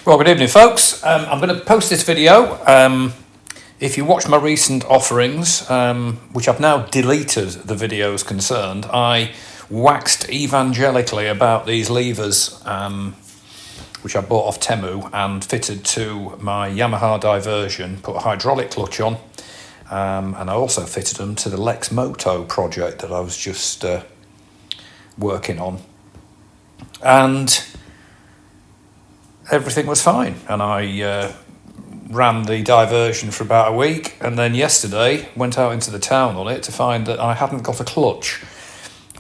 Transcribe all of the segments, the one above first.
Well, good evening, folks. I'm going to post this video. If you watch my recent offerings, which I've now deleted the videos concerned, I waxed evangelically about these levers, which I bought off Temu and fitted to my Yamaha Diversion, put a hydraulic clutch on, and I also fitted them to the Lexmoto project that I was just working on. And everything was fine, and I ran the Diversion for about a week, and then yesterday went out into the town on it to find that I hadn't got a clutch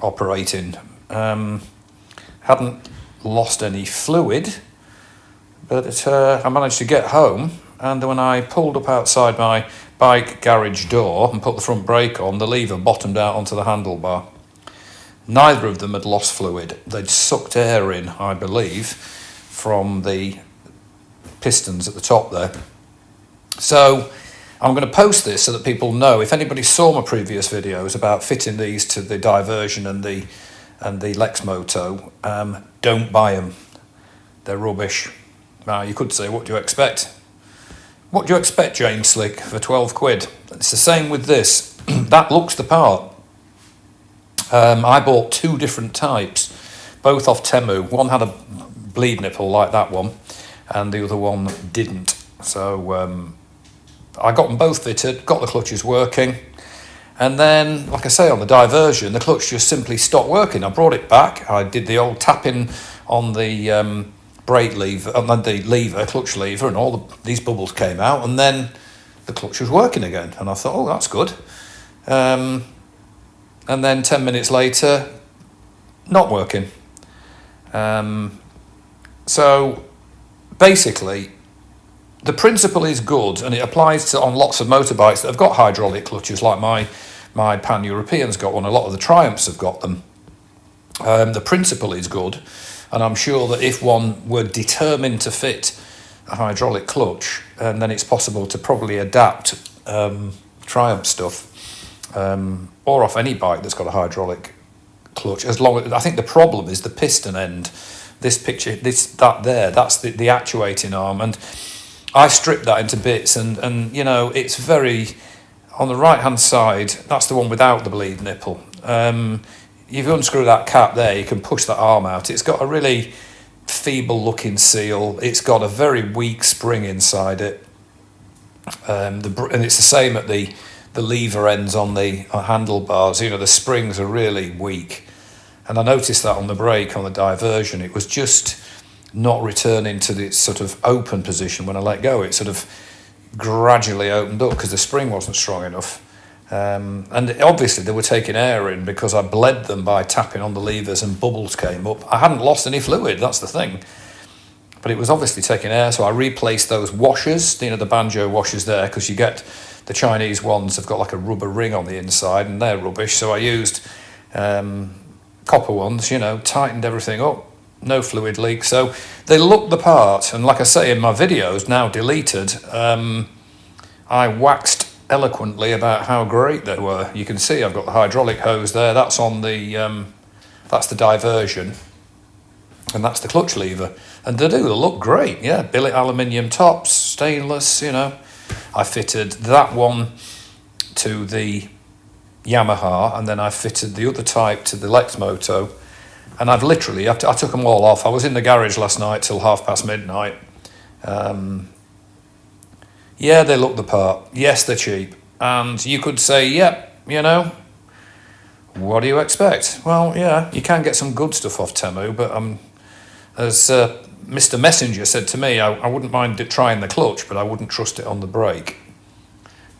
operating. Hadn't lost any fluid, but I managed to get home, and when I pulled up outside my bike garage door and put the front brake on, the lever bottomed out onto the handlebar. Neither of them had lost fluid. They'd sucked air in, I believe, from the pistons at the top there. So I'm going to post this so that people know. If anybody saw my previous videos about fitting these to the Diversion and the Lexmoto, don't buy them. They're rubbish. Now you could say, what do you expect? What do you expect, James Slick, for 12 quid? It's the same with this. That looks the part. I bought two different types, both off Temu. One had a bleed nipple like that one, and the other one didn't. So I got them both fitted, got the clutches working, and then, like I say, on the Diversion, the clutch just simply stopped working. I brought it back. I did the old tapping on the brake lever, the lever, clutch lever, and these bubbles came out, and then the clutch was working again. And I thought, oh, that's good. And then 10 minutes later, not working. So basically, the principle is good, and it applies on lots of motorbikes that have got hydraulic clutches, like my Pan-European's got one. A lot of the Triumphs have got them. The principle is good, and I'm sure that if one were determined to fit a hydraulic clutch, and then it's possible to probably adapt Triumph stuff, or off any bike that's got a hydraulic clutch. As long as, I think the problem is the piston end. This picture, that's the actuating arm, and I stripped that into bits, and you know, it's very, on the right hand side, that's the one without the bleed nipple. If you unscrew that cap there, you can push that arm out. It's got a really feeble looking seal. It's got a very weak spring inside it, and it's the same at the lever ends on the handlebars. You know, the springs are really weak. And I noticed that on the brake on the Diversion, it was just not returning to its sort of open position when I let go. It sort of gradually opened up because the spring wasn't strong enough. And obviously they were taking air in because I bled them by tapping on the levers and bubbles came up. I hadn't lost any fluid, that's the thing. But it was obviously taking air, so I replaced those washers, you know, the banjo washers there, because you get the Chinese ones have got like a rubber ring on the inside and they're rubbish. So I used copper ones, you know, tightened everything up, no fluid leak. So they look the part, and like I say in my videos, now deleted, I waxed eloquently about how great they were. You can see I've got the hydraulic hose there, that's on the, that's the Diversion, and that's the clutch lever. And they look great, yeah, billet aluminium tops, stainless, you know. I fitted that one to the Yamaha, and then I fitted the other type to the Lexmoto, and I've literally, I took them all off. I was in the garage last night till midnight. Yeah, they look the part. Yes, they're cheap. And you could say, yep, you know, what do you expect? Well, yeah, you can get some good stuff off Temu, but as Mr. Messenger said to me, I wouldn't mind trying the clutch, but I wouldn't trust it on the brake.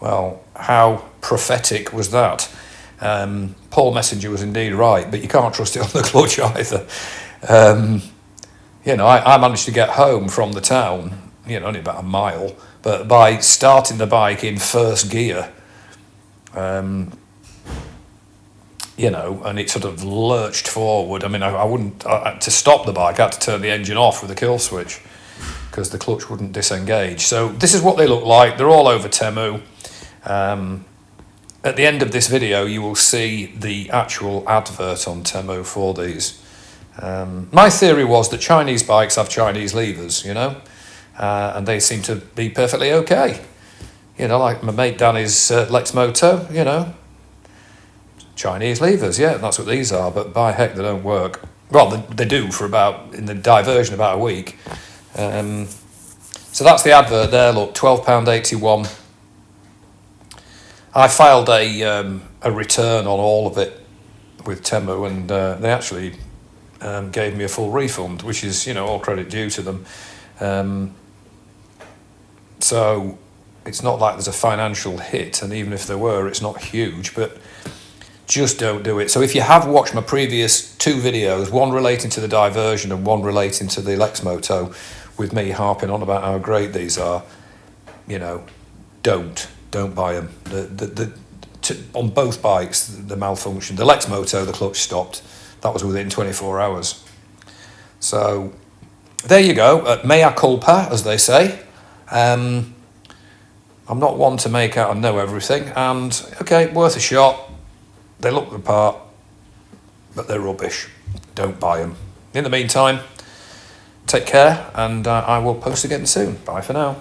Well, how prophetic was that? Paul Messenger was indeed right, but you can't trust it on the clutch either. You know, I managed to get home from the town, you know, only about a mile, but by starting the bike in first gear, you know, and it sort of lurched forward. I mean, I wouldn't, to stop the bike, I had to turn the engine off with a kill switch because the clutch wouldn't disengage. So this is what they look like. They're all over Temu. At the end of this video, you will see the actual advert on Temu for these. My theory was that Chinese bikes have Chinese levers, you know. and they seem to be perfectly okay. You know, like my mate Danny's Lexmoto, you know, Chinese levers, yeah, that's what these are, but by heck, they don't work. Well, they do for about, in the Diversion, about a week. So that's the advert there, look, £12.81. I filed a return on all of it with Temu, and they actually gave me a full refund, which is, you know, all credit due to them. So it's not like there's a financial hit, and even if there were, it's not huge, but just don't do it. So if you have watched my previous 2 videos, one relating to the Diversion and one relating to the Lexmoto, with me harping on about how great these are, you know, don't buy them. On both bikes, the malfunction. The Lexmoto, the clutch stopped. That was within 24 hours. So there you go. Mea culpa, as they say. I'm not one to make out and know everything. And, okay, worth a shot. They look the part, but they're rubbish. Don't buy them. In the meantime, take care, and I will post again soon. Bye for now.